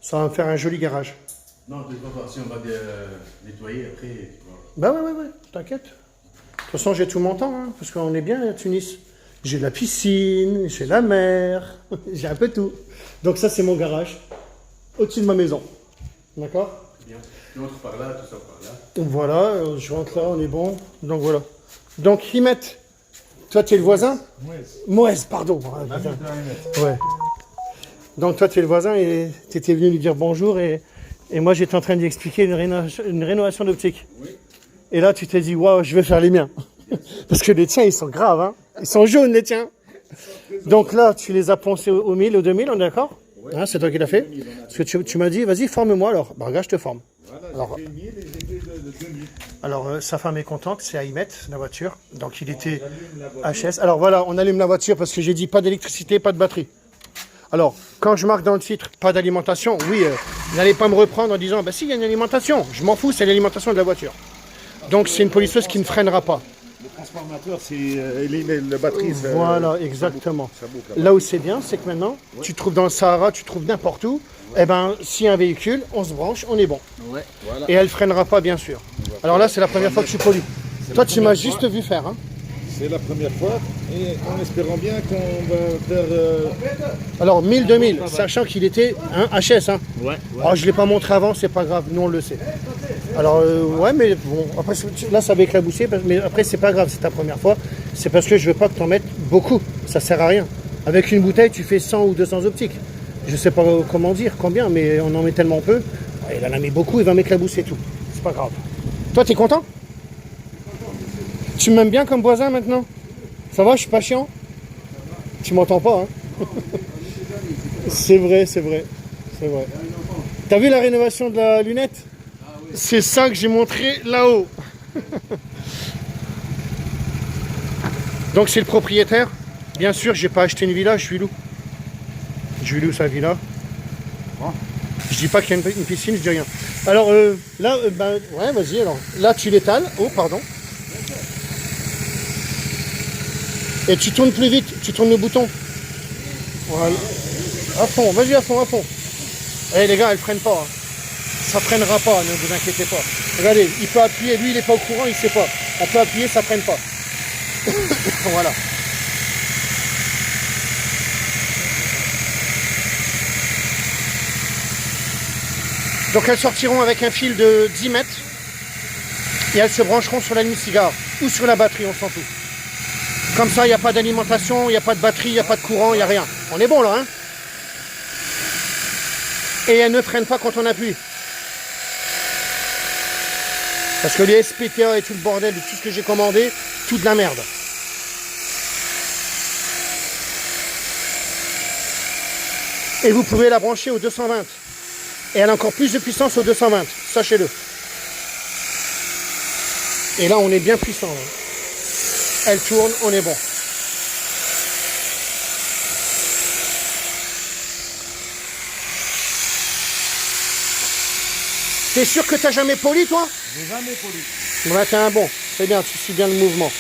Ça va me faire un joli garage. Non, tu vas voir si on va nettoyer après. Bah ouais, t'inquiète. De toute façon, j'ai tout mon temps, hein, parce qu'on est bien à Tunis. J'ai la piscine, j'ai la mer, j'ai un peu tout. Donc ça, c'est mon garage, au-dessus de ma maison. D'accord? Bien. Tu entres par là, tout ça par là. Donc voilà, je rentre là, on est bon. Donc voilà. Donc, Himet, toi, tu es le voisin? Moez, pardon. Ouais. Donc toi, tu es le voisin et tu étais venu lui dire bonjour et moi, j'étais en train de lui expliquer une rénovation d'optique. Oui. Et là, tu t'es dit, waouh, je vais faire les miens. Parce que les tiens, ils sont graves, hein. Ils sont jaunes, les tiens. Donc là, tu les as poncés au 1000, au 2000, on est d'accord? Oui. Hein, c'est toi qui l'as fait? Parce que tu m'as dit, vas-y, forme-moi alors. Bah regarde, je te forme. Voilà, Alors, j'ai fait 1000 et j'ai fait de 2000. Alors, sa femme est contente, c'est Ahmed, la voiture. Donc, il était J'allume la voiture. HS. Alors voilà, on allume la voiture parce que j'ai dit pas d'électricité, pas de batterie. Alors, quand je marque dans le titre pas d'alimentation, oui, n'allez pas me reprendre en disant, bah si, il y a une alimentation. Je m'en fous, c'est l'alimentation de la voiture. Donc, c'est une polisseuse qui ne freinera pas. Le transformateur, c'est la batterie. Voilà, exactement. Ça boucle, Là où c'est bien, c'est que maintenant, tu trouves dans le Sahara, tu trouves n'importe où. Eh ben, s'il y a un véhicule, on se branche, on est bon. Ouais, voilà. Et elle freinera pas, bien sûr. Alors là, c'est la première fois que tu pollues. Toi, tu m'as juste vu faire, hein. C'est la première fois et en espérant bien qu'on va faire. Alors 1000, 2000, sachant qu'il était HS. Hein. Ouais. Alors, je ne l'ai pas montré avant, c'est pas grave, nous on le sait. Alors ouais, mais bon, après là ça va éclabousser, mais après c'est pas grave, c'est ta première fois. C'est parce que je veux pas que tu en mettes beaucoup, ça sert à rien. Avec une bouteille, tu fais 100 ou 200 optiques. Je sais pas comment dire, combien, mais on en met tellement peu. Il en a mis beaucoup, il va m'éclabousser tout. C'est pas grave. Toi, t'es content? Tu m'aimes bien comme voisin maintenant? Ça va, je suis pas chiant? Tu m'entends pas, hein? C'est vrai. T'as vu la rénovation de la lunette? C'est ça que j'ai montré là-haut. Donc c'est le propriétaire. Bien sûr, j'ai pas acheté une villa, je lui loue. Je lui loue sa villa. Je dis pas qu'il y a une piscine, je dis rien. Alors là, ouais, vas-y alors. Là, tu l'étales. Oh, pardon. Et tu tournes plus vite, tu tournes le bouton. Voilà. À fond, vas-y à fond. Eh les gars, elle freine pas. Hein. Ça freinera pas, ne vous inquiétez pas. Regardez, il peut appuyer, lui il n'est pas au courant, il sait pas. On peut appuyer, ça freine pas. Voilà. Donc elles sortiront avec un fil de 10 mètres et elles se brancheront sur l'allume-cigare ou sur la batterie, on s'en fout. Comme ça, il n'y a pas d'alimentation, il n'y a pas de batterie, il n'y a pas de courant, il n'y a rien. On est bon là, hein? Et elles ne freinent pas quand on appuie. Parce que les SPTA et tout le bordel de tout ce que j'ai commandé, tout de la merde. Et vous pouvez la brancher au 220. Et elle a encore plus de puissance au 220, sachez-le. Et là, on est bien puissant. Hein. Elle tourne, on est bon. T'es sûr que t'as jamais poli, toi? J'ai jamais poli. Ouais, t'es un bon. C'est bien, tu suis bien le mouvement.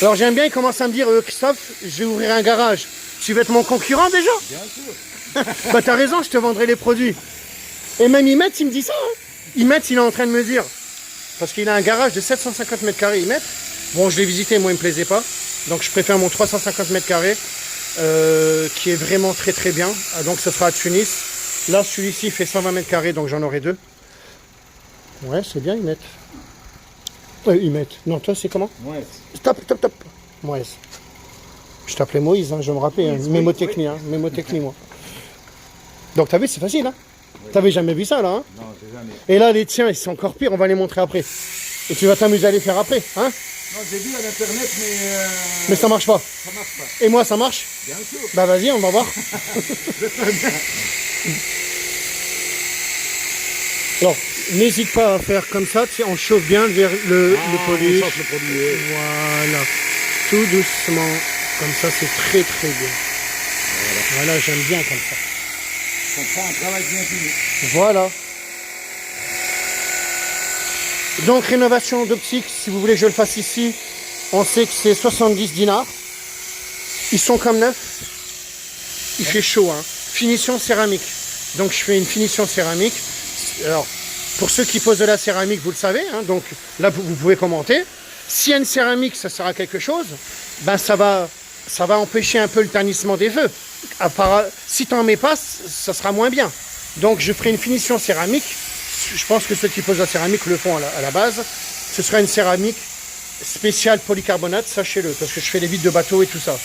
Alors j'aime bien, il commence à me dire, Christophe, je vais ouvrir un garage. Tu veux être mon concurrent déjà? Bien sûr. Bah t'as raison, je te vendrai les produits. Et même Imet, il me dit ça. Hein. Imet, il est en train de me dire, parce qu'il a un garage de 750 mètres carrés, Imet. Bon, je l'ai visité, moi il me plaisait pas. Donc je préfère mon 350 mètres carrés, qui est vraiment très très bien. Donc ce sera à Tunis. Là, celui-ci fait 120 mètres carrés, donc j'en aurai deux. Ouais, c'est bien, Imet. Imet. Non, toi, c'est comment? Ouais. Stop. Moïse. Je t'appelais Moïse, hein, je me rappelle. Hein. Mémotechnie, hein. Mémotechnie, moi. Donc, t'as vu, c'est facile, hein? Oui. T'avais jamais vu ça, là, hein? Non, j'ai jamais. Et là, les tiens, ils sont encore pires, on va les montrer après. Et tu vas t'amuser à les faire après, hein? Non, j'ai vu à l'internet, mais. Mais ça marche pas. Ça marche pas. Et moi, ça marche? Bien sûr. Bah, vas-y, on va voir. Alors, n'hésite pas à faire comme ça, tu sais, on chauffe bien le polish. On chauffe le produit. Voilà, tout doucement, comme ça c'est très très bien. Voilà, j'aime bien comme ça. Comme ça, un travail bien fini. Voilà. Donc rénovation d'optique, si vous voulez que je le fasse ici, on sait que c'est 70 dinars. Ils sont comme neufs. Il fait chaud, hein. finition céramique. Donc je fais une finition céramique. Alors, pour ceux qui posent de la céramique, vous le savez, hein, donc là vous pouvez commenter. S'il y a une céramique, ça sert à quelque chose, ben ça va empêcher un peu le ternissement des feux. Si tu n'en mets pas, ça sera moins bien. Donc je ferai une finition céramique. Je pense que ceux qui posent la céramique le font à la base. Ce sera une céramique spéciale polycarbonate, sachez-le, parce que je fais les vitres de bateau et tout ça.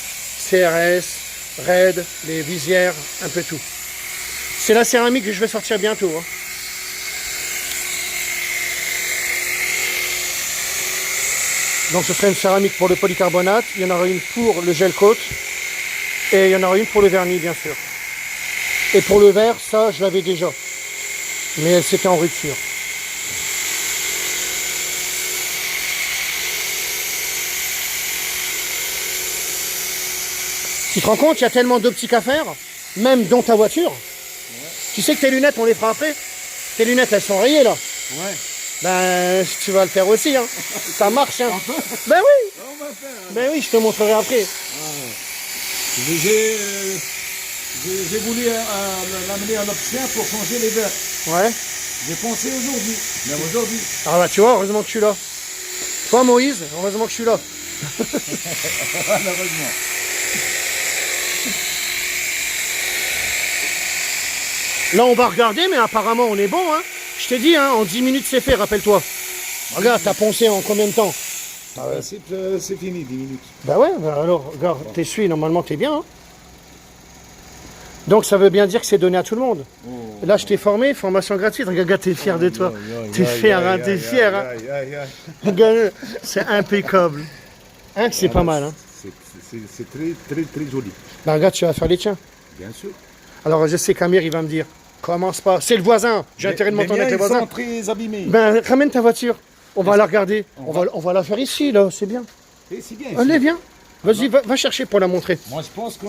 CRS, RAID, les visières, un peu tout. C'est la céramique que je vais sortir bientôt. Hein. Donc ce sera une céramique pour le polycarbonate, il y en aura une pour le gel coat et il y en aura une pour le vernis bien sûr. Et pour le verre, ça je l'avais déjà, mais c'était en rupture. Tu te rends compte, il y a tellement d'optiques à faire, même dans ta voiture. Ouais. Tu sais que tes lunettes, on les fera après. Tes lunettes, elles sont rayées là. Ouais. Ben, tu vas le faire aussi, hein. Ça marche, hein. Ben oui. On va faire, hein. Ben oui, je te montrerai après. J'ai voulu l'amener en option pour changer les verres. Ouais. J'ai pensé aujourd'hui, même aujourd'hui. Ah bah tu vois, heureusement que je suis là. Toi Moïse, heureusement que je suis là. Malheureusement. Là on va regarder, mais apparemment on est bon, hein. Je t'ai dit, hein, en 10 minutes c'est fait, rappelle-toi. Regarde, t'as poncé en combien de temps? Ah ouais. C'est fini, 10 minutes. Bah ouais, bah alors, regarde, t'essuies, normalement t'es bien. Hein. Donc ça veut bien dire que c'est donné à tout le monde. Oh. Là je t'ai formé, formation gratuite. Regarde, t'es fier de toi. T'es fier, hein, t'es fier. Hein. Regarde, c'est impeccable. Hein, c'est pas mal. Hein. C'est très joli. Bah regarde, tu vas faire les tiens. Bien sûr. Alors je sais qu'Amir il va me dire, commence pas, c'est le voisin, j'ai intérêt de m'entendre avec les voisins. Ils sont très abîmés. Ben ramène ta voiture, on va la regarder, on va la faire ici là, c'est bien. C'est bien. Allez viens, vas-y va chercher pour la montrer. Moi je pense que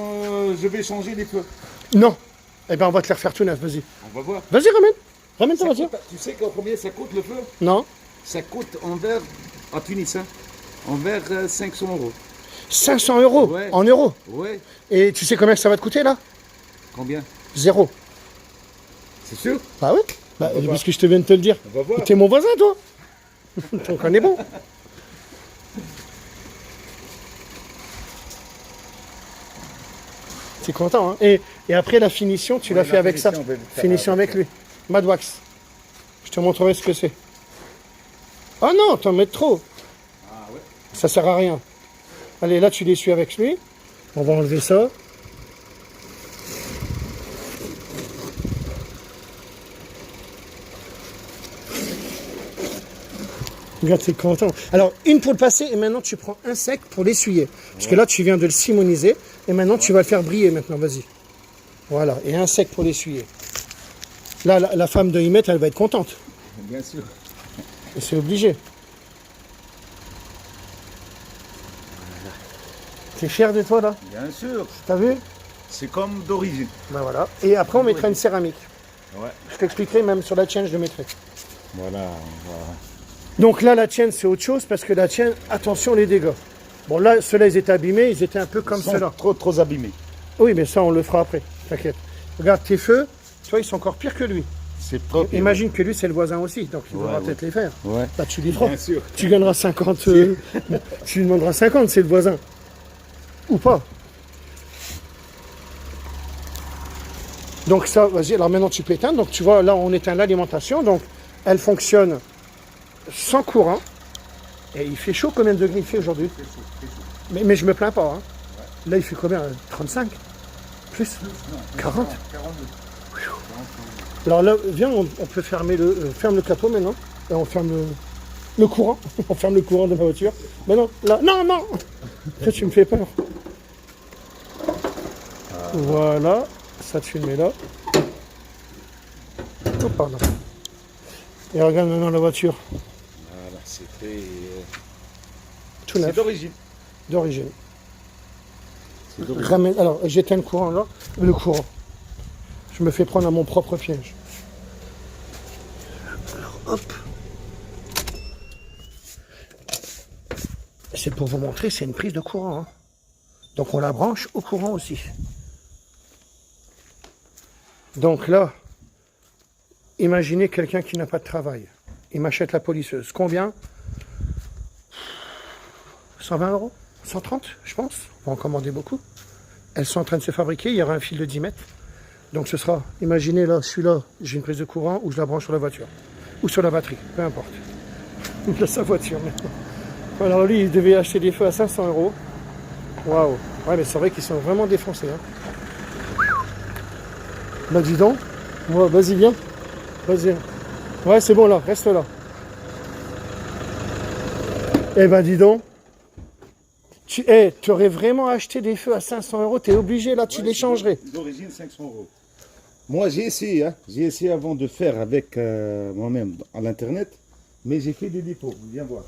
je vais changer les feux. Non, eh ben on va te les refaire tout neuf, vas-y. On va voir. Vas-y ramène ta voiture. Tu sais combien ça coûte le feu? Non. Ça coûte en verre, à Tunis, hein, en verre 500 €. 500 €, ouais. En euros. Ouais. Et tu sais combien ça va te coûter là? Combien? 0. C'est sûr? Bah oui, bah, parce que je te viens de te le dire. On va voir. T'es mon voisin toi. Donc on est bon. T'es content, hein? Et après la finition, tu l'as fait avec ça. Finition avec lui. Madwax. Je te montrerai ce que c'est. Ah non, t'en mets trop. Ah ouais. Ça sert à rien. Allez, là tu l'essuies avec lui. On va enlever ça. Regarde, t'es content. Alors, une pour le passer et maintenant tu prends un sec pour l'essuyer. Parce que là, tu viens de le simoniser et maintenant tu vas le faire briller maintenant, vas-y. Voilà, et un sec pour l'essuyer. Là, la femme de Himet, elle va être contente. Bien sûr. Et c'est obligé. T'es fier de toi là? Bien sûr. T'as vu? C'est comme d'origine. Ben voilà. Et après, on mettra une céramique. Ouais. Je t'expliquerai, même sur la tienne, je le mettrai. Voilà. Donc là, la tienne, c'est autre chose parce que la tienne, attention les dégâts. Bon, là, ceux-là, ils étaient abîmés, ils étaient un peu comme ceux-là. Trop abîmés. Oui, mais ça, on le fera après, t'inquiète. Regarde, tes feux, tu vois, ils sont encore pires que lui. C'est propre. Imagine que lui, c'est le voisin aussi, donc il faudra peut-être les faire. Ouais. Là, tu les feras. Bien sûr. Tu gagneras 50, tu lui demanderas 50, c'est le voisin. Ou pas. Donc ça, vas-y, alors maintenant tu peux éteindre. Donc tu vois, là, on éteint l'alimentation, donc elle fonctionne sans courant. Et il fait chaud, combien de degrés il fait aujourd'hui? Mais je me plains pas. Hein. Ouais. Là, il fait combien? 35? Plus? 40? 42. Alors là, viens, on peut fermer ferme le capot maintenant. Et on ferme le courant. On ferme le courant de ma voiture. Mais non, là, non. Toi, tu me fais peur. Voilà. Ça, tu le mets là. Oh, pardon. Et regarde maintenant la voiture. Voilà, c'était... Tout neuf. C'est d'origine. D'origine. Alors, j'éteins le courant là. Le courant. Je me fais prendre à mon propre piège. Alors, hop. C'est pour vous montrer, c'est une prise de courant. Hein. Donc, on la branche au courant aussi. Donc là, imaginez quelqu'un qui n'a pas de travail. Il m'achète la polisseuse. Combien? 120 €? 130, je pense. On va en commander beaucoup. Elles sont en train de se fabriquer. Il y aura un fil de 10 mètres. Donc ce sera, imaginez là, celui-là, j'ai une prise de courant ou je la branche sur la voiture. Ou sur la batterie, peu importe. Il a sa voiture maintenant. Alors lui, il devait acheter des feux à 500 €. Waouh. Ouais, mais c'est vrai qu'ils sont vraiment défoncés. Hein. Bah dis donc. Ouais, vas-y, viens. Vas-y. Ouais, c'est bon là, reste là. Eh ben dis donc. Tu aurais vraiment acheté des feux à 500 €, tu es obligé là, tu les changerais. D'origine 500 €. Moi j'ai essayé, hein. J'ai essayé avant de faire avec moi-même à l'internet, mais j'ai fait des dépôts, viens voir.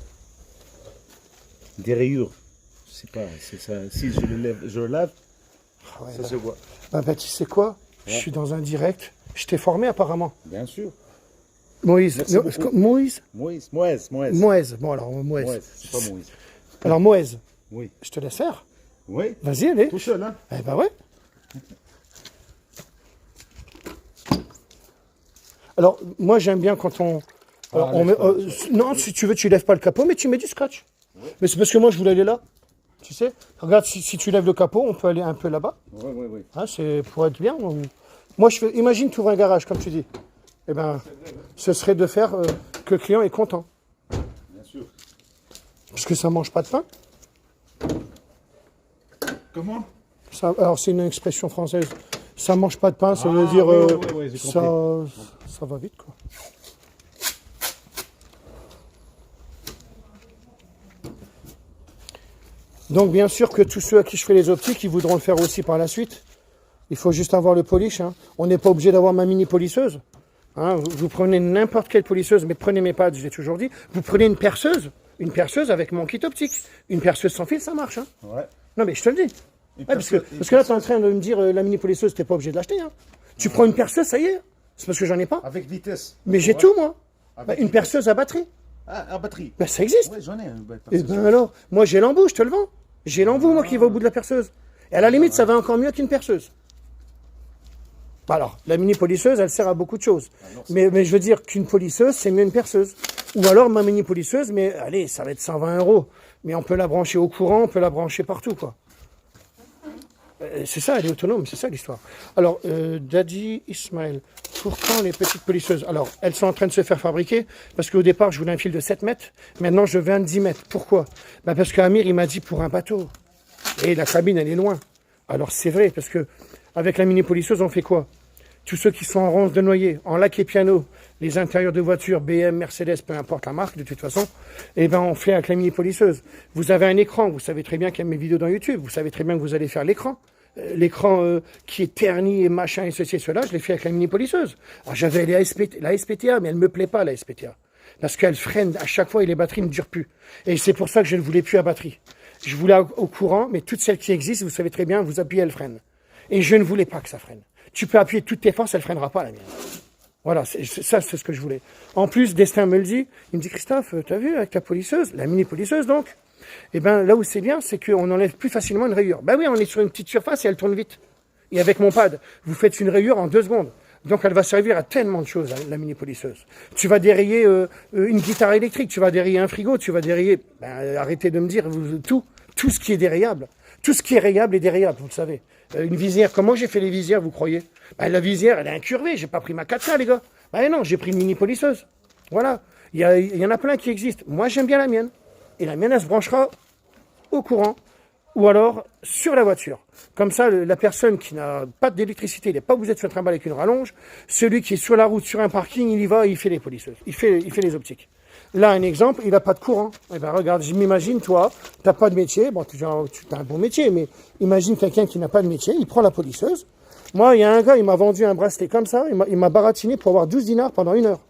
Des rayures. Je sais pas, c'est ça. Si je le lave, Ah ouais, ça là. se voit. Bah, tu sais quoi? Je suis dans un direct. Je t'ai formé apparemment. Bien sûr. Moïse. Merci Non, beaucoup. Moïse. Moïse. Moïse. Bon alors Moïse. Ouais, c'est pas Moïse. Alors Moïse. Oui. Je te laisse faire. Oui. Vas-y, allez. Tout seul, hein. Eh ben ouais. Alors moi j'aime bien quand on met, non, si tu veux, tu lèves pas le capot, mais tu mets du scotch. Mais c'est parce que moi je voulais aller là. Tu sais, regarde, si tu lèves le capot, on peut aller un peu là-bas. Oui. Hein, c'est pour être bien. Moi, imagine, tu ouvres un garage, comme tu dis. Eh ben, ce serait de faire que le client est content. Bien sûr. Parce que ça mange pas de pain. Comment? Ça, alors, c'est une expression française. Ça mange pas de pain, ça veut dire oui, j'ai ça va vite, quoi. Donc, bien sûr que tous ceux à qui je fais les optiques, ils voudront le faire aussi par la suite. Il faut juste avoir le polish. Hein. On n'est pas obligé d'avoir ma mini polisseuse. Hein. Vous prenez n'importe quelle polisseuse, mais prenez mes pads, je l'ai toujours dit. Vous prenez une perceuse avec mon kit optique. Une perceuse sans fil, ça marche. Hein. Ouais. Non, mais je te le dis. Ouais, parce que là, tu es en train de me dire la mini polisseuse, tu n'es pas obligé de l'acheter. Hein. Tu prends une perceuse, ça y est. C'est parce que j'en ai pas. Avec vitesse. Mais j'ai tout, moi. Bah, une perceuse à batterie. Ah, à batterie. Bah, ça existe. Oui, j'en ai un. Et ben alors, moi j'ai l'embout, je te le vends. J'ai l'embout, moi, qui va au bout de la perceuse. Et à la limite, ça va encore mieux qu'une perceuse. Alors, la mini polisseuse, elle sert à beaucoup de choses. Mais je veux dire qu'une polisseuse, c'est mieux une perceuse. Ou alors ma mini polisseuse, mais allez, ça va être 120 €. Mais on peut la brancher au courant, on peut la brancher partout, quoi. C'est ça, elle est autonome, c'est ça l'histoire. Alors, Daddy Ismaël, pour quand les petites polisseuses? Alors, elles sont en train de se faire fabriquer, parce qu'au départ, je voulais un fil de 7 mètres. Maintenant, je veux un de 10 mètres. Pourquoi? Ben, parce qu'Amir, il m'a dit pour un bateau. Et la cabine, elle est loin. Alors, c'est vrai, parce que avec la mini polisseuse, on fait quoi? Tous ceux qui sont en ronce de noyer, en lac et piano, les intérieurs de voitures, BM, Mercedes, peu importe la marque, de toute façon, eh ben, on fait avec la mini polisseuse. Vous avez un écran, vous savez très bien qu'il y a mes vidéos dans YouTube, vous savez très bien que vous allez faire l'écran. L'écran qui est terni et machin et ceci et cela, je l'ai fait avec la mini polisseuse. Alors, j'avais la SPTA, mais elle me plaît pas, la SPTA. Parce qu'elle freine à chaque fois et les batteries ne durent plus. Et c'est pour ça que je ne voulais plus à batterie. Je voulais au courant, mais toutes celles qui existent, vous savez très bien, vous appuyez, elles freinent. Et je ne voulais pas que ça freine. Tu peux appuyer toutes tes forces, elle ne freinera pas, la mienne. Voilà, ça c'est ce que je voulais. En plus, Destin me le dit, il me dit, Christophe, t'as vu avec la polisseuse, la mini polisseuse donc? Eh bien, là où c'est bien, c'est qu'on enlève plus facilement une rayure. Ben oui, on est sur une petite surface et elle tourne vite. Et avec mon pad, vous faites une rayure en 2 secondes. Donc, elle va servir à tellement de choses, la mini polisseuse. Tu vas dérayer une guitare électrique, tu vas dérayer un frigo, tu vas dérayer... Ben, arrêtez de me dire tout ce qui est dérayable. Tout ce qui est rayable est dérayable, vous le savez. Une visière, comment j'ai fait les visières, vous croyez? Ben, la visière, elle est incurvée, j'ai pas pris ma 4K, les gars. Ben non, j'ai pris une mini polisseuse. Voilà. Il y en a plein qui existent. Moi, j'aime bien la mienne. Et la mienne, elle se branchera au courant ou alors sur la voiture. Comme ça, la personne qui n'a pas d'électricité, il n'est pas obligé de se trimballer avec une rallonge. Celui qui est sur la route, sur un parking, il y va, il fait les polisseuses. Il fait les optiques. Là, un exemple, il n'a pas de courant. Eh ben, regarde, je m'imagine, toi, tu n'as pas de métier. Bon, tu as un bon métier, mais imagine quelqu'un qui n'a pas de métier, il prend la polisseuse. Moi, il y a un gars, il m'a vendu un bracelet comme ça, il m'a baratiné pour avoir 12 dinars pendant 1 heure.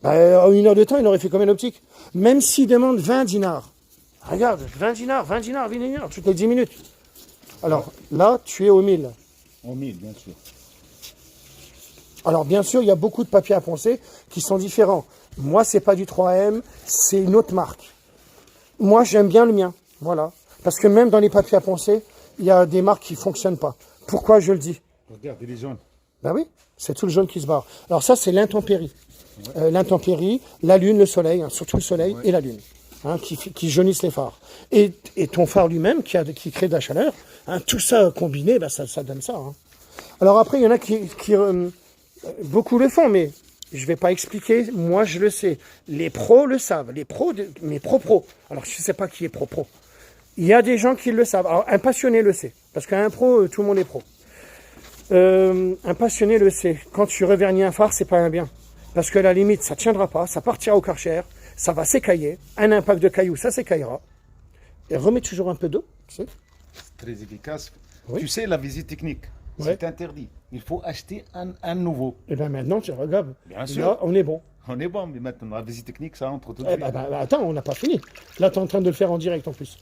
En 1 heure de temps, il aurait fait combien d'optiques? Même s'il demande 20 dinars. Regarde, 20 dinars, toutes les 10 minutes. Alors, là, tu es au 1000. Au 1000, bien sûr. Alors, bien sûr, il y a beaucoup de papiers à poncer qui sont différents. Moi, c'est pas du 3M, c'est une autre marque. Moi, j'aime bien le mien, voilà. Parce que même dans les papiers à poncer, il y a des marques qui ne fonctionnent pas. Pourquoi je le dis? Regarde, il est jaune. Ben oui, c'est tout le jaune qui se barre. Alors ça, c'est l'intempérie. L'intempérie, la lune, le soleil, hein, surtout le soleil et la lune, hein, qui jaunissent les phares. Et ton phare lui-même, qui crée de la chaleur, hein, tout ça combiné, ben ça donne ça. Hein. Alors après, il y en a qui beaucoup le font, mais je ne vais pas expliquer. Moi, je le sais. Les pros le savent. Mais pro. Alors, je ne sais pas qui est pro. Il y a des gens qui le savent. Alors, un passionné le sait. Parce qu'un pro, tout le monde est pro. Un passionné le sait. Quand tu revernis un phare, c'est pas un bien. Parce que la limite, ça ne tiendra pas. Ça partira au karcher. Ça va s'écailler. Un impact de caillou, ça s'écaillera. Et remets toujours un peu d'eau. Tu sais. Très efficace. Oui. Tu sais, la visite technique, c'est interdit. Il faut acheter un nouveau. Et bien maintenant, tu regardes. Bien sûr. Là, on est bon. On est bon, mais maintenant, la visite technique, ça entre tout de Eh suite. ben, attends, on n'a pas fini. Là, tu es en train de le faire en direct en plus.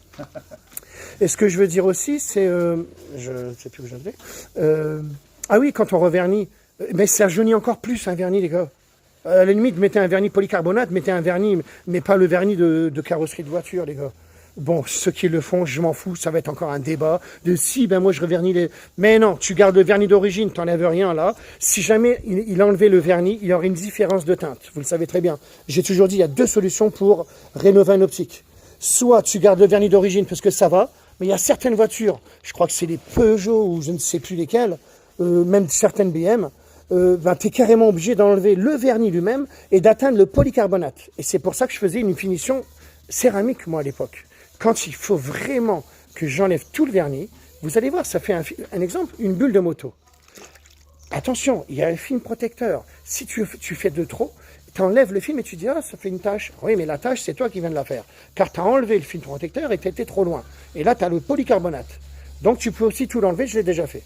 Et ce que je veux dire aussi, c'est... je ne sais plus où j'en vais. Ah oui, quand on revernit, mais ça jaunit encore plus un vernis, les gars. À la limite, mettez un vernis polycarbonate, mettez un vernis, mais pas le vernis de carrosserie de voiture, les gars. Bon, ceux qui le font, je m'en fous, ça va être encore un débat de si, ben moi je revernis les... Mais non, tu gardes le vernis d'origine, tu n'enlèves rien là. Si jamais il enlevait le vernis, il y aurait une différence de teinte, vous le savez très bien. J'ai toujours dit, il y a deux solutions pour rénover un optique. Soit tu gardes le vernis d'origine parce que ça va, mais il y a certaines voitures, je crois que c'est les Peugeot ou je ne sais plus lesquelles, même certaines BM, ben, tu es carrément obligé d'enlever le vernis lui-même et d'atteindre le polycarbonate. Et c'est pour ça que je faisais une finition céramique, moi, à l'époque. Quand il faut vraiment que j'enlève tout le vernis, vous allez voir, ça fait un exemple, une bulle de moto. Attention, il y a un film protecteur. Si tu fais de trop, tu enlèves le film et tu dis, ah, ça fait une tache. Oui, mais la tache, c'est toi qui viens de la faire. Car tu as enlevé le film protecteur et tu étais trop loin. Et là, tu as le polycarbonate. Donc, tu peux aussi tout l'enlever, je l'ai déjà fait.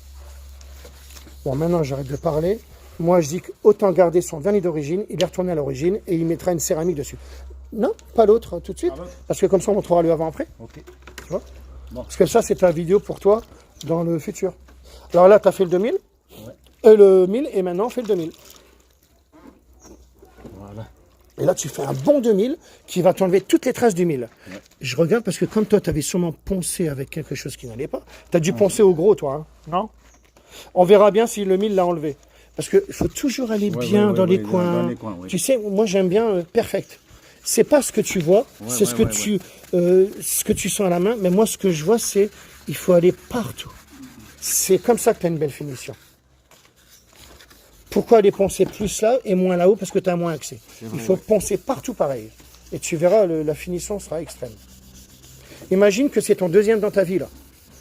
Bon, maintenant, j'arrête de parler. Moi, je dis qu'autant garder son vernis d'origine, il est retourné à l'origine et il mettra une céramique dessus. Non, pas l'autre, tout de suite. Parce que comme ça, on montrera le avant-après. Ok. Tu vois bon. Parce que ça, c'est ta vidéo pour toi dans le futur. Alors là, tu as fait le 2000. Ouais. Le 1000 et maintenant, on fait le 2000. Voilà. Et là, tu fais un bon 2000 qui va t'enlever toutes les traces du 1000. Ouais. Je regarde parce que comme toi, tu avais sûrement poncé avec quelque chose qui n'allait pas. Tu as dû poncer au gros, toi. Hein non. On verra bien si le 1000 l'a enlevé. Parce qu'il faut toujours aller bien dans les coins. Dans les coins Tu sais, moi, j'aime bien perfect. C'est pas ce que tu vois, c'est ce que tu sens à la main. Mais moi, ce que je vois, c'est il faut aller partout. C'est comme ça que tu as une belle finition. Pourquoi aller poncer plus là et moins là-haut? Parce que tu as moins accès. Il faut poncer partout pareil. Et tu verras, la finition sera extrême. Imagine que c'est ton deuxième dans ta vie, là.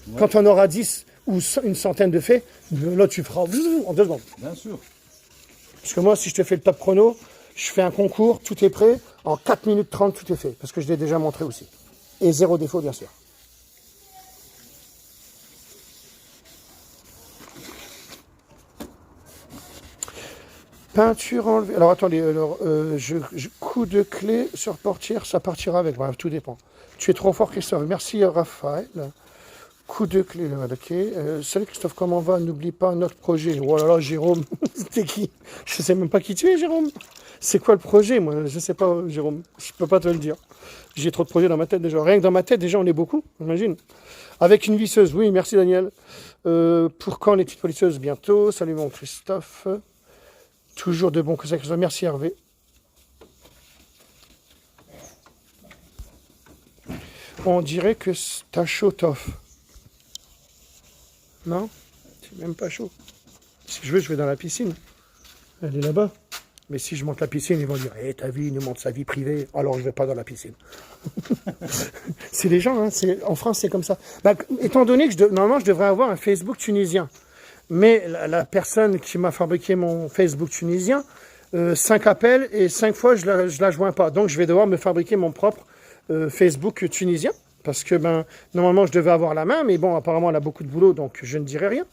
Ouais. Quand on aura 10 ou une centaine de faits, là, tu feras en 2 secondes. Bien sûr. Parce que moi, si je te fais le top chrono, je fais un concours, tout est prêt. En 4 minutes 30, tout est fait. Parce que je l'ai déjà montré aussi. Et 0 défaut, bien sûr. Peinture enlevée. Alors, attendez. Coup de clé sur portière, ça partira avec. Bref, tout dépend. Tu es trop fort, Christophe. Merci, Raphaël. Coup de clé, ok. Salut, Christophe, comment va? N'oublie pas notre projet. Oh là là, Jérôme. T'es qui? Je sais même pas qui tu es, Jérôme. C'est quoi le projet, moi? Je sais pas, Jérôme. Je peux pas te le dire. J'ai trop de projets dans ma tête déjà. Rien que dans ma tête, déjà, on est beaucoup, imagine. Avec une visseuse, oui, merci Daniel. Pour quand les petites polisseuses? Bientôt. Salut mon Christophe. Toujours de bons conseils. Merci Hervé. On dirait que t'as chaud, Toff. Non? C'est même pas chaud. Si je veux, je vais dans la piscine. Elle est là-bas. Mais si je monte la piscine, ils vont dire hey, ta vie, il nous montre sa vie privée, alors je ne vais pas dans la piscine. C'est les gens, hein, en France, c'est comme ça. Bah, étant donné que normalement, je devrais avoir un Facebook tunisien. Mais la personne qui m'a fabriqué mon Facebook tunisien, 5 appels et 5 fois, je la joins pas. Donc, je vais devoir me fabriquer mon propre Facebook tunisien. Parce que normalement, je devais avoir la main, mais bon, apparemment, elle a beaucoup de boulot, donc je ne dirai rien.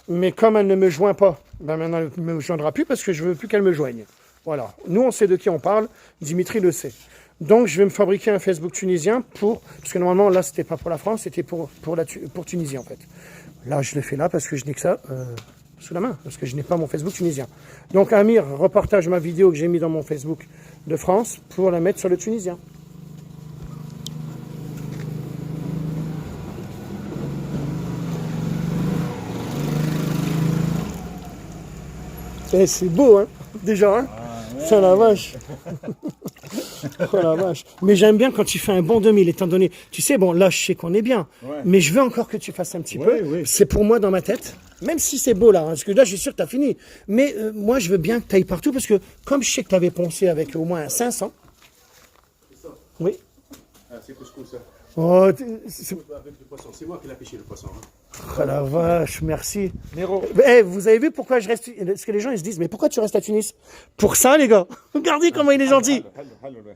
Mais comme elle ne me joint pas, maintenant, elle ne me joindra plus parce que je ne veux plus qu'elle me joigne. Voilà. Nous, on sait de qui on parle. Dimitri le sait. Donc, je vais me fabriquer un Facebook tunisien parce que normalement, là, c'était pas pour la France, c'était pour Tunisie, en fait. Là, je le fais là parce que je n'ai que ça sous la main, parce que je n'ai pas mon Facebook tunisien. Donc, Amir repartage ma vidéo que j'ai mis dans mon Facebook de France pour la mettre sur le tunisien. Eh, c'est beau, hein, déjà, hein. Ça la vache. Oh la vache. Mais j'aime bien quand tu fais un bon 2000, étant donné, tu sais, bon, là, je sais qu'on est bien, mais je veux encore que tu fasses un petit peu. Oui. C'est pour moi dans ma tête, même si c'est beau là, hein, parce que là, je suis sûr que tu as fini. Mais moi, je veux bien que tu ailles partout, parce que comme je sais que tu avais poncé avec au moins 500. C'est ça. Oui. Ah, c'est couscous ça. Oh, Avec le poisson. C'est moi qui l'ai pêché le poisson. Hein. oh la vache, merci. Nero. Eh, vous avez vu pourquoi je reste. Parce que les gens ils se disent, mais pourquoi tu restes à Tunis? Pour ça, les gars. Regardez comment il est gentil.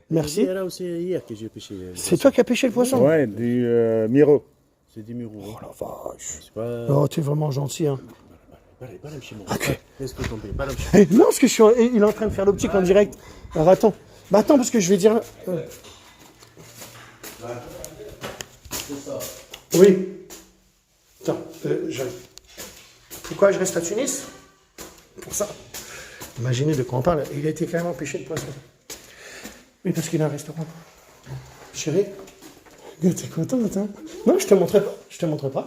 Merci. C'est là aussi hier que j'ai pêché. C'est toi qui as pêché le poisson? Ouais, du Miro. C'est des murs. Oh la vache. C'est pas. Oh, t'es vraiment gentil, hein. Balam chez moi. Ok. Laisse-le tomber. Balam chez Eh, non, parce que il est en train de faire l'optique en direct. Alors attends. Bah attends, parce que je vais dire. Oui. Attends, pourquoi je reste à Tunis? Pour ça. Imaginez de quoi on parle. Il a été carrément pêché de poisson. Oui, parce qu'il a un restaurant. Chérie, t'es contente, hein? Non, je te montrerai pas. Je te montrerai pas.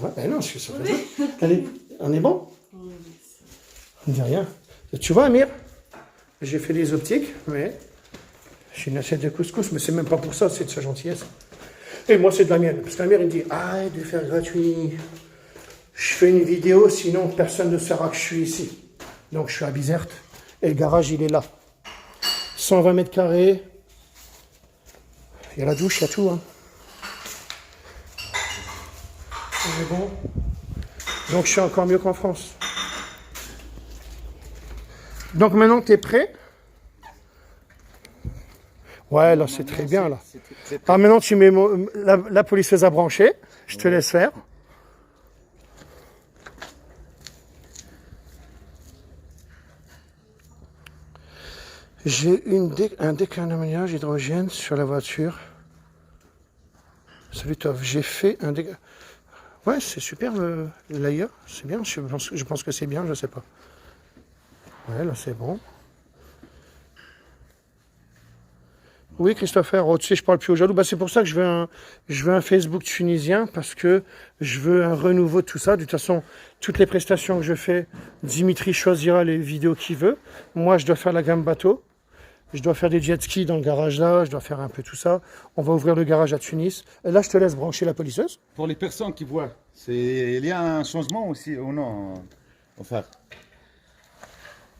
Ouais, ben non, je suis sur Facebook. Allez, on est bon? On dit rien. Tu vois, Amir, j'ai fait des optiques, mais j'ai une assiette de couscous, mais c'est même pas pour ça, c'est de sa gentillesse. Et moi, c'est de la mienne. Parce qu'Amir, il me dit, arrête de faire gratuit. Je fais une vidéo, sinon personne ne saura que je suis ici. Donc, je suis à Bizerte. Et le garage, il est là. 120 mètres carrés. Il y a la douche, il y a tout. Hein. On est bon. Donc, je suis encore mieux qu'en France. Donc, maintenant que tu es prêt. Ouais, là, c'est très bien, là. Ah, maintenant, tu mets la polisseuse à brancher. Je te laisse faire. J'ai un décarnage hydrogène sur la voiture. Salut, Tov. J'ai fait un Ouais, c'est super, l'ailleurs. C'est bien. Je pense que c'est bien, je sais pas. Ouais, là, c'est bon. Oui, Christopher, tu sais, je parle plus au jaloux. Bah, c'est pour ça que je veux un Facebook tunisien, parce que je veux un renouveau de tout ça. De toute façon, toutes les prestations que je fais, Dimitri choisira les vidéos qu'il veut. Moi, je dois faire la gamme bateau. Je dois faire des jet skis dans le garage là. Je dois faire un peu tout ça. On va ouvrir le garage à Tunis. Et là, je te laisse brancher la polisseuse. Pour les personnes qui voient, il y a un changement aussi ou non? Enfin,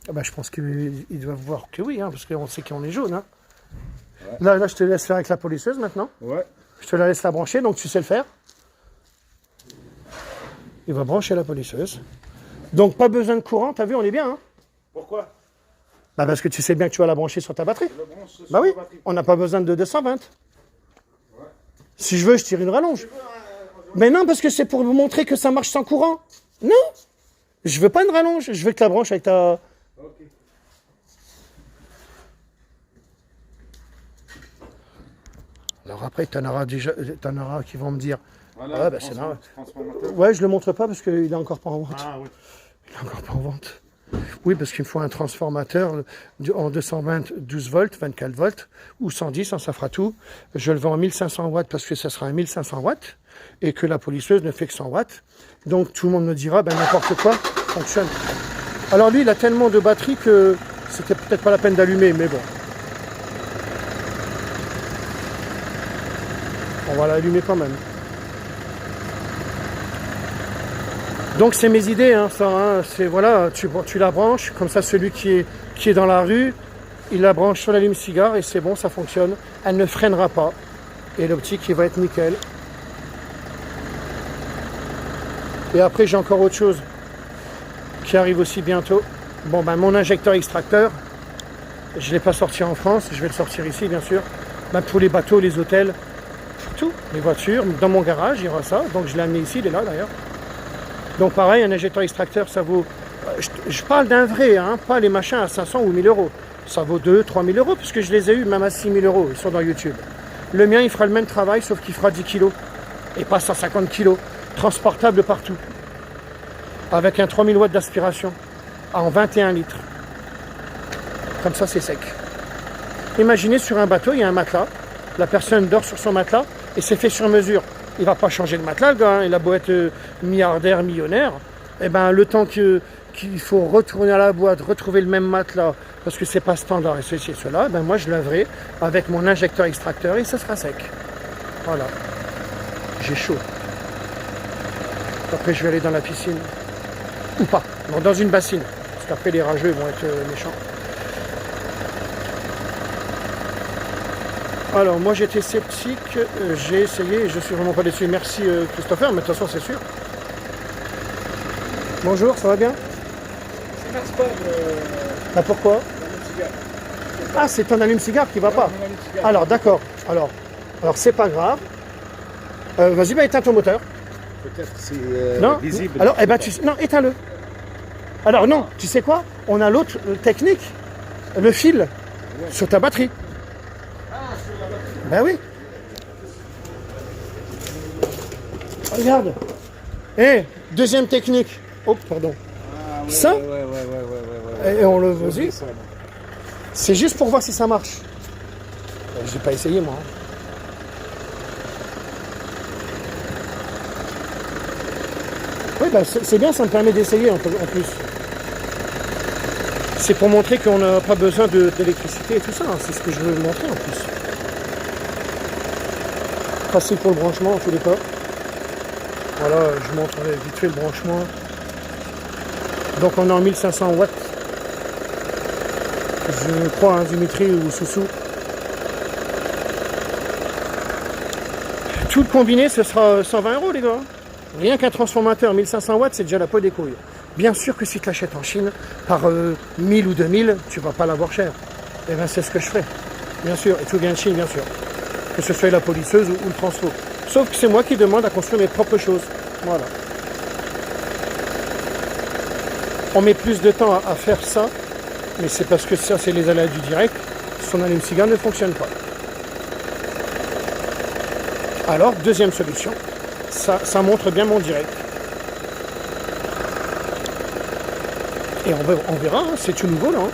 Ah bah, je pense qu'ils doivent voir que oui, hein, parce qu'on sait qu'on est jaune. Hein. Ouais. Là, je te laisse faire avec la polisseuse maintenant. ouais. Je te la laisse la brancher, donc tu sais le faire. Il va brancher la polisseuse. Donc pas besoin de courant, t'as vu, on est bien. Hein, Pourquoi? bah parce que tu sais bien que tu vas la brancher sur ta batterie. Bah oui, on n'a pas besoin de 220. Ouais. Si je veux, je tire une rallonge. Mais non, parce que c'est pour vous montrer que ça marche sans courant. Non, je veux pas une rallonge, je veux que la branche avec ta... Ok. Alors après, t'en auras qui vont me dire... Voilà, Ah, bah, c'est normal. transformateur. Ouais, je le montre pas parce qu'il est encore pas en vente. Ah oui. Il est encore pas en vente. Oui, parce qu'il me faut un transformateur en 220, 12 volts, 24 volts, ou 110, hein, ça fera tout. Je le vends en 1500 watts parce que ça sera un 1500 watts, et que la polisseuse ne fait que 100 watts. Donc tout le monde me dira, ben n'importe quoi fonctionne. Alors lui, il a tellement de batterie que c'était peut-être pas la peine d'allumer, mais bon. On va l'allumer quand même. Donc c'est mes idées, hein, ça. Hein, c'est voilà, tu la branches, comme ça celui qui est dans la rue, il la branche sur l'allume-cigare et c'est bon, ça fonctionne. Elle ne freinera pas. Et l'optique, il va être nickel. Et après, j'ai encore autre chose qui arrive aussi bientôt. Bon, ben mon injecteur extracteur, je ne l'ai pas sorti en France, je vais le sortir ici, bien sûr. Ben, pour les bateaux, les hôtels, pour tout, les voitures, dans mon garage, il y aura ça. Donc je l'ai amené ici, il est là d'ailleurs. Donc pareil, un injecteur extracteur, ça vaut... Je parle d'un vrai, hein, pas les machins à 500 ou 1000 euros. Ça vaut 2-3 000 euros, puisque je les ai eus même à 6 000 euros. Ils sont dans YouTube. Le mien, il fera le même travail, sauf qu'il fera 10 kilos. Et pas 150 kilos. Transportable partout. Avec un 3000 watts d'aspiration. En 21 litres. Comme ça, c'est sec. Imaginez, sur un bateau, il y a un matelas. La personne dort sur son matelas et c'est fait sur mesure. Il va pas changer de matelas, le gars, hein. Il a beau être milliardaire, millionnaire. Eh ben, le temps qu'il faut retourner à la boîte, retrouver le même matelas, parce que c'est pas standard et ceci et cela, ben moi je laverai avec mon injecteur extracteur et ça sera sec. Voilà. J'ai chaud. Après je vais aller dans la piscine. Ou pas. Non, dans une bassine. Parce qu'après les rageux vont être méchants. Alors moi j'étais sceptique, j'ai essayé et je suis vraiment pas déçu. Merci Christopher, mais de toute façon c'est sûr. Bonjour, ça va bien? Ça marche pas, Ah, pourquoi? Ah, c'est ton allume-cigare qui va pas. Alors d'accord. Alors c'est pas grave. Vas-y, bah, éteins ton moteur. Peut-être c'est Non. visible. Alors, eh ben, non, éteins-le. Alors non, tu sais quoi? On a l'autre technique, le fil sur ta batterie. Ben oui. Regarde. Eh, deuxième technique. Oh, pardon. Ça, et on le vas-y. C'est juste pour voir si ça marche. J'ai pas essayé moi. Oui, bah, c'est bien, ça me permet d'essayer en plus. C'est pour montrer qu'on n'a pas besoin d'électricité et tout ça. Hein. C'est ce que je veux montrer en plus. Facile pour le branchement en tous les cas. Voilà, je montre vite fait le branchement. Donc on est en 1500 watts. Je crois, hein, Dimitri ou Soussou. Tout le combiné, ce sera 120 € les gars. Rien qu'un transformateur 1500 watts, c'est déjà la peau des couilles. Bien sûr que si tu l'achètes en Chine, par 1000 ou 2000, tu vas pas l'avoir cher. Et bien c'est ce que je ferai. Bien sûr, et tout vient de Chine, bien sûr. Que ce soit la polisseuse ou le transfo. Sauf que c'est moi qui demande à construire mes propres choses. Voilà. On met plus de temps à faire ça, mais c'est parce que ça, c'est les aléas du direct. Son allume-cigare ne fonctionne pas. Alors, deuxième solution, ça montre bien mon direct. Et on verra, hein, c'est tout nouveau là. Hein.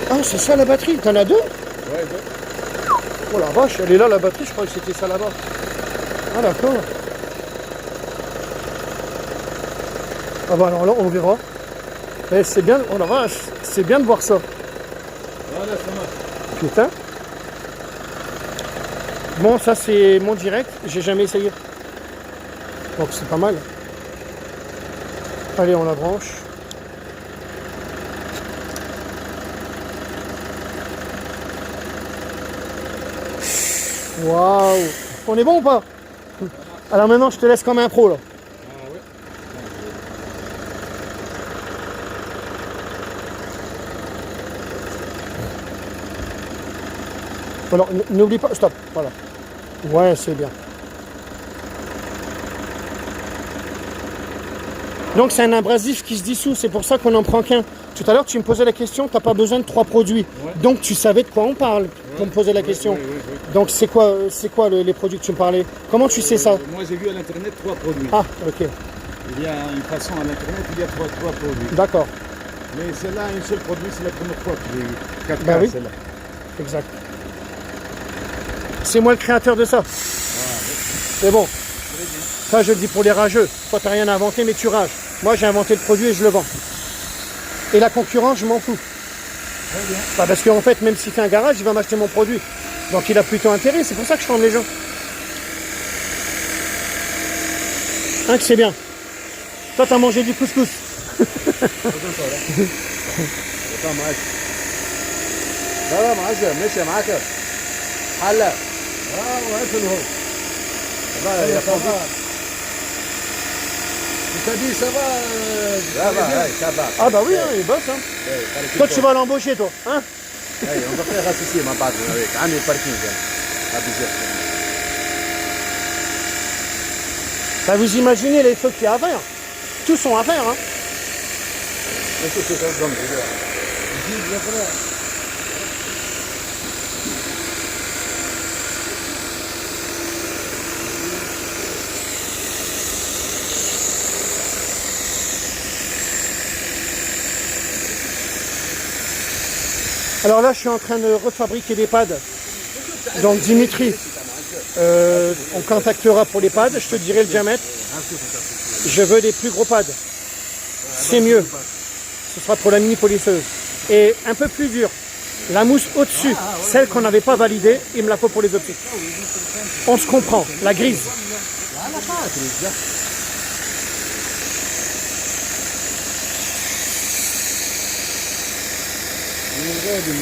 Ah, c'est ça la batterie, t'en as deux? Ouais, Oh la vache, elle est là la batterie, je crois que c'était ça là-bas. Ah d'accord. Ah bah alors là, on verra. Mais c'est bien, oh la vache, c'est bien de voir ça. voilà, ça marche. Putain. Bon, ça c'est mon direct, j'ai jamais essayé. Donc c'est pas mal. Allez, on la branche. Waouh. On est bon ou pas? Alors maintenant, je te laisse comme un pro là. Alors, n'oublie pas, stop, voilà. Ouais, c'est bien. Donc c'est un abrasif qui se dissout, c'est pour ça qu'on n'en prend qu'un. Tout à l'heure, tu me posais la question, tu n'as pas besoin de 3 produits. Ouais. Donc tu savais de quoi on parle pour me poser la question. Oui. Donc c'est quoi les produits que tu me parlais? Comment tu sais ça? Moi j'ai vu à l'internet 3 produits. Ah, ok, Il y a une façon à l'internet, il y a 3 produits. d'accord, Mais celle-là, un seul produit, c'est la première fois que j'ai eu. 4 Bah oui. celle-là. exact. C'est moi le créateur de ça. C'est bon. Ça, je le dis pour les rageux. Toi, tu n'as rien inventé, mais tu rages. Moi, j'ai inventé le produit et je le vends. Et la concurrence, je m'en fous. Bah, parce qu'en fait, même s'il fait un garage, il va m'acheter mon produit. Donc, il a plutôt intérêt. C'est pour ça que je forme les gens. Hein, que c'est bien. Toi, tu as mangé du couscous. لا معجب ماشي معاك حلا وقفل هو والله يا فوزي انت دي سبا سبا Ah bah oui, hein, il bosse. Hein. Toi, tu vas l'embaucher, toi. Hein. اي on va faire associer مع بعض هيك عندي باركينج Bah, vous imaginez les feux qu'il y a à faire. Tous sont à faire. Hein. Alors là, je suis en train de refabriquer des pads. Donc Dimitri, on contactera pour les pads, je te dirai le diamètre. Je veux des plus gros pads. C'est mieux. Ce sera pour la mini polisseuse. Et un peu plus dur. La mousse au-dessus, celle qu'on n'avait pas validée, il me la faut pour les optiques. On se comprend, la grise.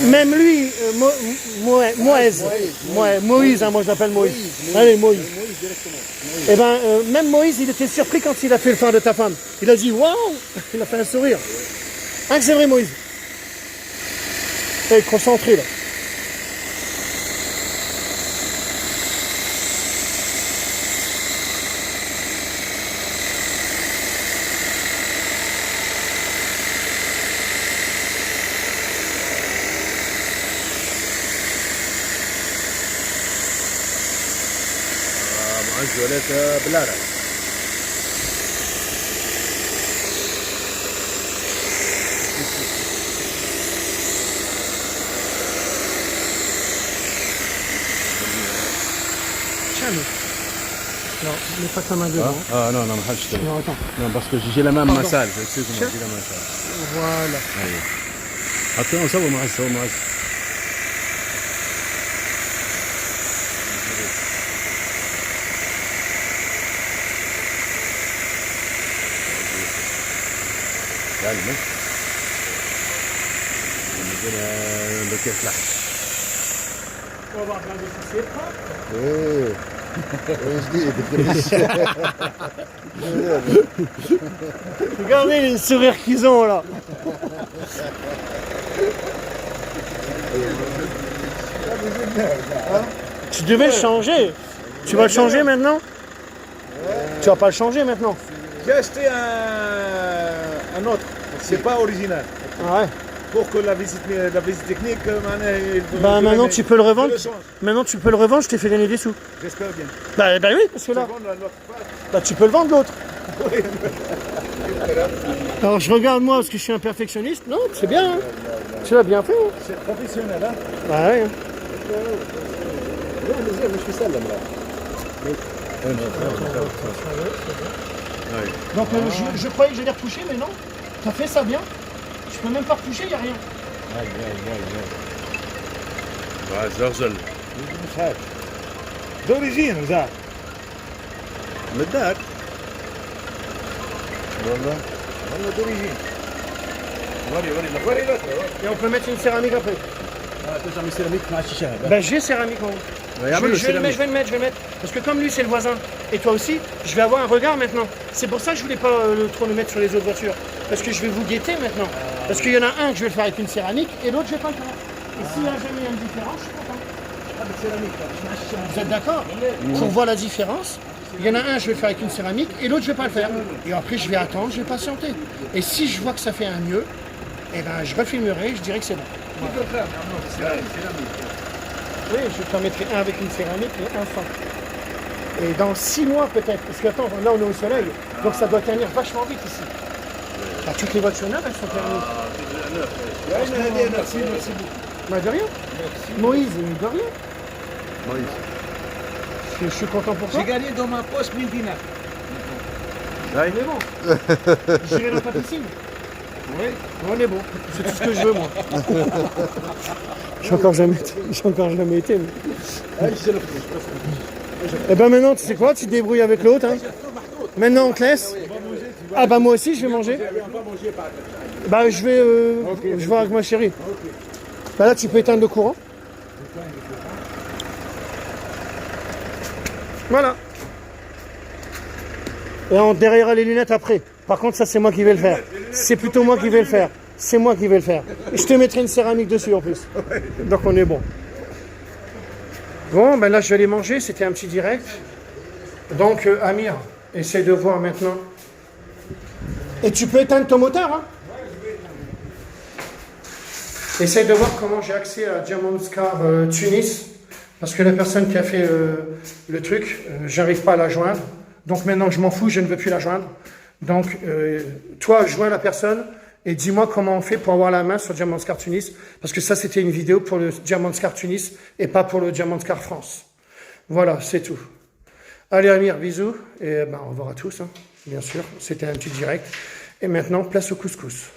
Même lui, Moïse, hein, moi je l'appelle Moïse. Allez, Moïse. Eh ben, même Moïse, il était surpris quand il a fait le phare de ta femme. Il a dit waouh, il a fait un sourire. Hein, que c'est vrai, Moïse. Et concentré là. معز ولا بلارة. Non, mets pas ta main dedans. اه non non ما حدش تاني. Non, attends. Non parce que j'ai la même Pardon. massage, excuse-moi, j'ai la même massage. Voilà. ايوه. حطينا سوا معز سوا معز. كلمة. عندنا بكيت لحم. On va avoir plein de fichiers. ايه ايه جديد Regardez les sourires qu'ils ont là. Tu devais le changer. Tu vas le changer maintenant? Tu vas pas le changer maintenant? J'ai acheté un autre, c'est pas original. Ah ouais. Pour que la visite technique, Bah maintenant tu peux le revendre. je le change. Maintenant tu peux le revendre, je t'ai fait gagner des sous. J'espère bien. Bah oui, parce que là, Vendre à l'autre part. bah, tu peux le vendre l'autre. Alors je regarde moi parce que je suis un perfectionniste. Non, c'est bien. Hein. Tu l'as bien fait. Hein. C'est professionnel, hein? Bah ouais. مش مسلم لا. Donc je croyais que j'allais retoucher, mais non. T'as fait ça bien. Je peux même pas retoucher, il n'y a rien. زغزل. مش عارف. d'origine ça. من الدار. والله. والله d'origine. وري Et on peut mettre une céramique après. ترجع من سيراميك مع الشيشه هذا. Ben j'ai céramique en haut. Je vais le mettre. Parce que comme lui c'est le voisin, et toi aussi, je vais avoir un regard maintenant. C'est pour ça que je voulais pas trop le mettre sur les autres voitures. Parce que je vais vous guetter maintenant. Parce qu'il y en a un que je vais le faire avec une céramique, et l'autre je vais pas le faire. Et s'il y a jamais une différence, je suis content. Vous êtes d'accord? Qu'on voit la différence. Il y en a un, je vais le faire avec une céramique, et l'autre je vais pas le faire. Et après je vais attendre, je vais patienter. Et si je vois que ça fait un mieux, eh ben je refilmerai, je dirai que c'est bon. Oui, je t'en mettrai un avec une céramique et un sans. Et dans 6 mois peut-être, parce que attends, là on est au soleil, donc ça doit tenir vachement vite ici. Bah, toutes les voitures neuves, elles sont permises. Merci beaucoup. Bah de rien. Moïse, de rien. Moïse. Je suis content pour toi. J'ai gagné dans ma poche 1000 dinars. On est bon. J'irai dans ta piscine. Oui, on est bon. C'est tout ce que je veux moi. J'ai encore jamais été. Mais... Eh ben maintenant, tu sais quoi, tu te débrouilles avec l'autre. Hein. Maintenant on te laisse. Ah bah moi aussi je vais manger. Bah je vais voir avec ma chérie. Bah là tu peux éteindre le courant. Voilà. Et on derrière les lunettes après. Par contre ça c'est moi qui vais le faire. C'est plutôt moi qui vais le faire. C'est moi qui vais le faire. Et je te mettrai une céramique dessus en plus. Donc on est bon. Bon, ben là je vais aller manger, c'était un petit direct. Donc Amir, essaye de voir maintenant. Et tu peux éteindre ton moteur, hein? Essaye de voir comment j'ai accès à Diamond Car Tunis. Parce que la personne qui a fait le truc, j'arrive pas à la joindre. Donc maintenant je m'en fous, je ne veux plus la joindre. Donc toi, joins la personne Et dis-moi comment on fait pour avoir la main sur Diamond Scar Tunis. Parce que ça, c'était une vidéo pour le Diamond Scar Tunis et pas pour le Diamond Scar France. Voilà, c'est tout. Allez Amir, bisous. Et au revoir à tous, hein, bien sûr. C'était un petit direct. Et maintenant, place au couscous.